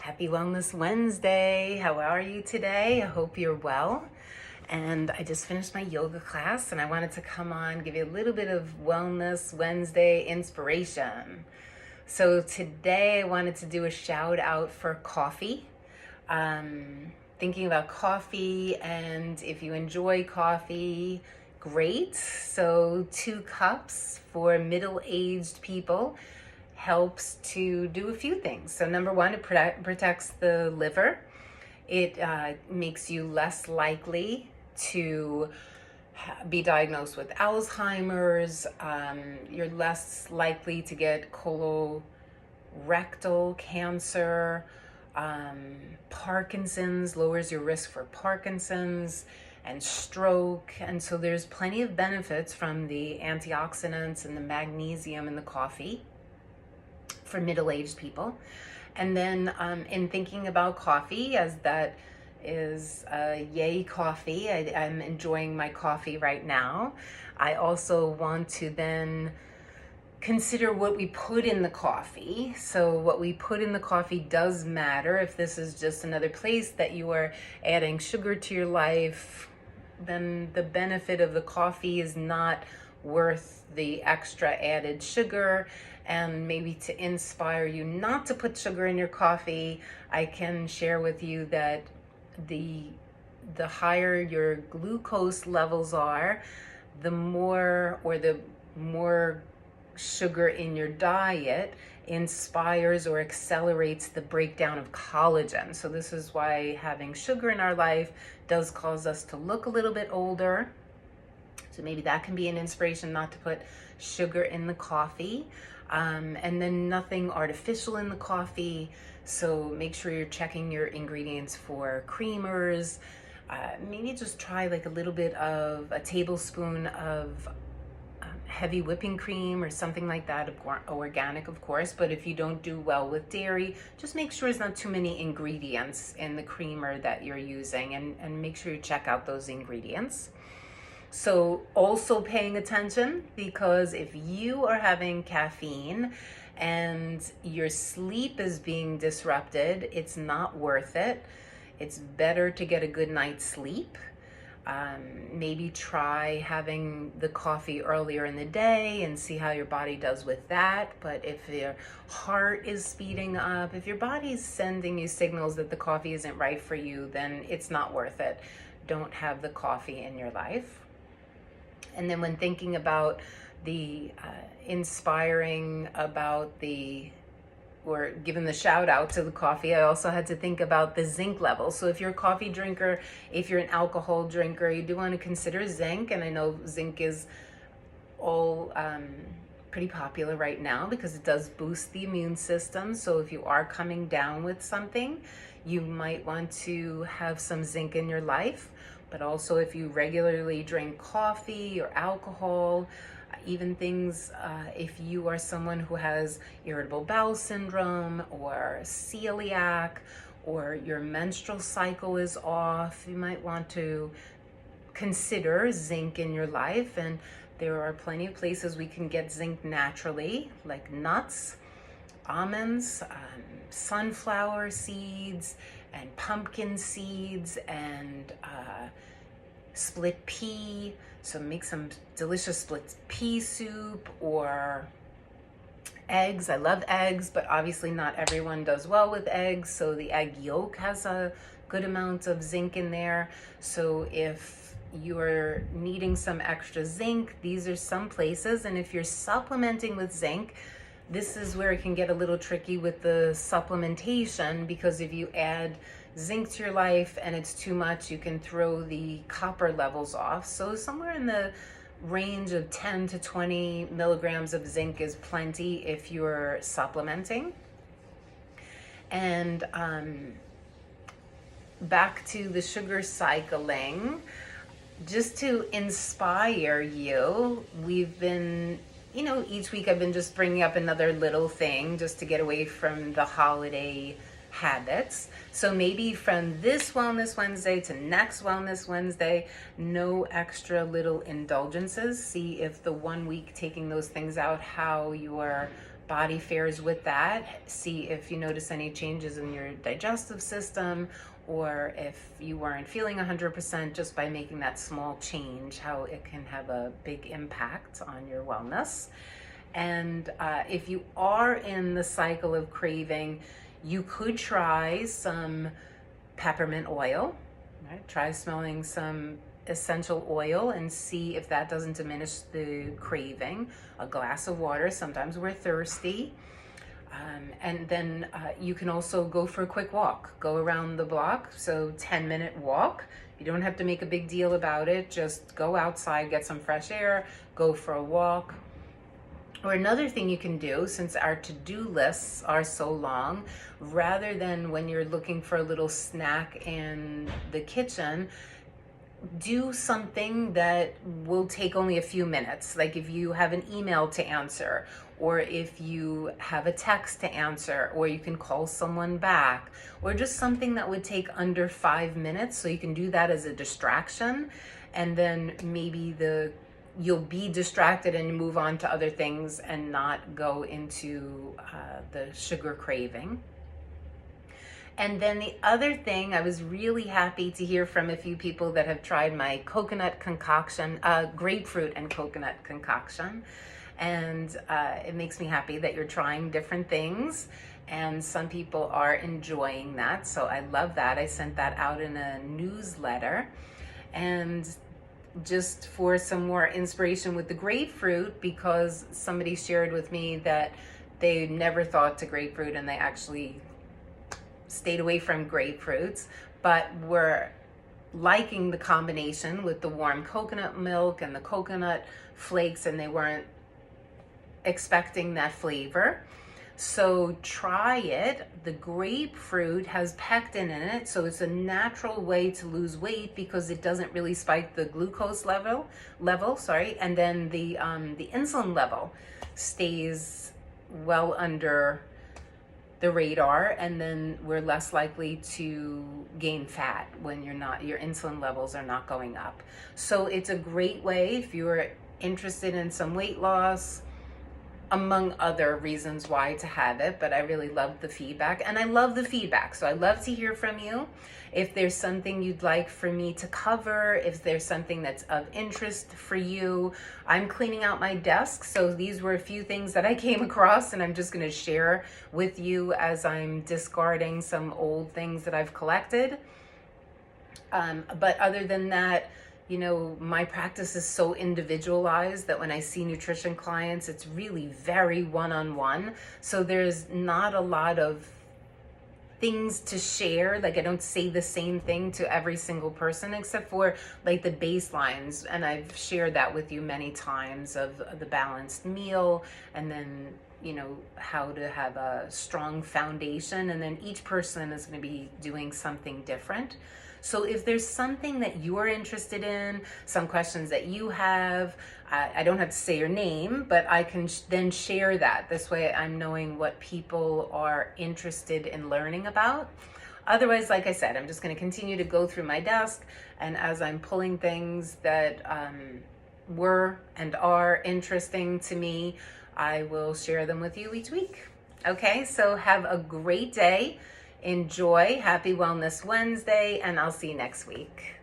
Happy Wellness Wednesday. How are you today? I hope you're well. And I just finished my yoga class and I wanted to come on, give you a little bit of Wellness Wednesday inspiration. So today I wanted to do a shout out for coffee. Thinking about coffee, and if you enjoy coffee, great. So 2 cups for middle-aged people helps to do a few things. So number one, it protects the liver. It makes you less likely to be diagnosed with Alzheimer's. You're less likely to get colorectal cancer. Parkinson's, lowers your risk for Parkinson's and stroke. And so there's plenty of benefits from the antioxidants and the magnesium in the coffee for middle-aged people. And then in thinking about coffee, as that is yay coffee, I'm enjoying my coffee right now. I also want to then consider what we put in the coffee. So what we put in the coffee does matter. If this is just another place that you are adding sugar to your life, then the benefit of the coffee is not worth the extra added sugar. And maybe to inspire you not to put sugar in your coffee, I can share with you that the higher your glucose levels are, the more sugar in your diet inspires or accelerates the breakdown of collagen. So this is why having sugar in our life does cause us to look a little bit older. So maybe that can be an inspiration not to put sugar in the coffee. And then nothing artificial in the coffee. So make sure you're checking your ingredients for creamers. Maybe just try like a little bit of a tablespoon of heavy whipping cream or something like that, organic of course. But if you don't do well with dairy, just make sure there's not too many ingredients in the creamer that you're using, and make sure you check out those ingredients. So also paying attention, because if you are having caffeine and your sleep is being disrupted, it's not worth it. It's better to get a good night's sleep. Maybe try having the coffee earlier in the day and see how your body does with that. But if your heart is speeding up, if your body is sending you signals that the coffee isn't right for you, then it's not worth it. Don't have the coffee in your life. And then when thinking about the inspiring about or giving the shout out to the coffee, I also had to think about the zinc level. So if you're a coffee drinker, if you're an alcohol drinker, you do want to consider zinc. And I know zinc is all pretty popular right now because it does boost the immune system. So if you are coming down with something, you might want to have some zinc in your life. But also if you regularly drink coffee or alcohol, even things, if you are someone who has irritable bowel syndrome or celiac, or your menstrual cycle is off, you might want to consider zinc in your life. And there are plenty of places we can get zinc naturally, like nuts, almonds, sunflower seeds, and pumpkin seeds, and split pea. So make some delicious split pea soup, or eggs. I love eggs, but obviously not everyone does well with eggs. So the egg yolk has a good amount of zinc in there. So if you're needing some extra zinc, these are some places. And if you're supplementing with zinc, this is where it can get a little tricky with the supplementation, because if you add zinc to your life and it's too much, you can throw the copper levels off. So somewhere in the range of 10 to 20 milligrams of zinc is plenty if you're supplementing. And back to the sugar cycling, just to inspire you, we've been, each week I've been just bringing up another little thing just to get away from the holiday habits. So maybe from this Wellness Wednesday to next Wellness Wednesday, no extra little indulgences. See if the 1 week taking those things out, how your body fares with that. See if you notice any changes in your digestive system, or if you weren't feeling 100%, just by making that small change, how it can have a big impact on your wellness. And if you are in the cycle of craving, you could try some peppermint oil, right? Try smelling some essential oil and see if that doesn't diminish the craving. A glass of water, sometimes we're thirsty. And then you can also go for a quick walk, go around the block. So 10-minute walk. You don't have to make a big deal about it. Just go outside, get some fresh air, go for a walk. Or another thing you can do, since our to-do lists are so long, rather than when you're looking for a little snack in the kitchen, do something that will take only a few minutes. Like if you have an email to answer, or if you have a text to answer, or you can call someone back, or just something that would take under 5 minutes. So you can do that as a distraction, and then maybe you'll be distracted and move on to other things and not go into the sugar craving. And then the other thing, I was really happy to hear from a few people that have tried my coconut concoction, grapefruit and coconut concoction. And it makes me happy that you're trying different things. And some people are enjoying that. So I love that. I sent that out in a newsletter. And just for some more inspiration with the grapefruit, because somebody shared with me that they never thought to grapefruit and they actually stayed away from grapefruits, but were liking the combination with the warm coconut milk and the coconut flakes, and they weren't expecting that flavor. So try it. The grapefruit has pectin in it, so it's a natural way to lose weight because it doesn't really spike the glucose level, and then the insulin level stays well under the radar, and then we're less likely to gain fat when your insulin levels are not going up. So it's a great way if you're interested in some weight loss, among other reasons why to have it. But I really love the feedback, and I love the feedback. So I love to hear from you. If there's something you'd like for me to cover, if there's something that's of interest for you. I'm cleaning out my desk, so these were a few things that I came across, and I'm just going to share with you as I'm discarding some old things that I've collected. But other than that, you know, my practice is so individualized that when I see nutrition clients, it's really very one-on-one. So there's not a lot of things to share. Like I don't say the same thing to every single person, except for like the baselines. And I've shared that with you many times of the balanced meal, and then, you know, how to have a strong foundation. And then each person is going to be doing something different. So if there's something that you're interested in, some questions that you have, I don't have to say your name, but I can then share that. This way I'm knowing what people are interested in learning about. Otherwise, like I said, I'm just going to continue to go through my desk, and as I'm pulling things that were and are interesting to me, I will share them with you each week. Okay, so have a great day. Enjoy. Happy Wellness Wednesday, and I'll see you next week.